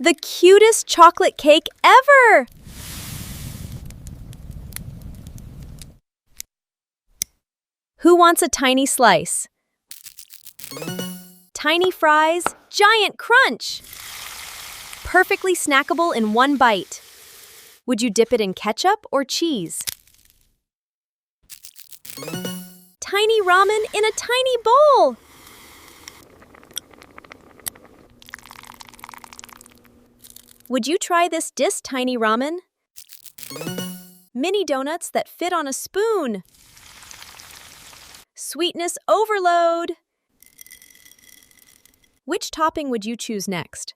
The cutest chocolate cake ever! Who wants a tiny slice? Tiny fries, giant crunch! Perfectly snackable in one bite. Would you dip it in ketchup or cheese? Tiny ramen in a tiny bowl! Would you try this tiny ramen? Mini donuts that fit on a spoon. Sweetness overload! Which topping would you choose next?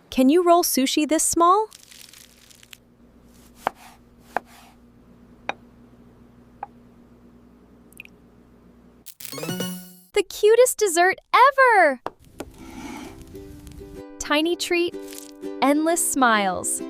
Can you roll sushi this small? The cutest dessert ever! Tiny treat, endless smiles.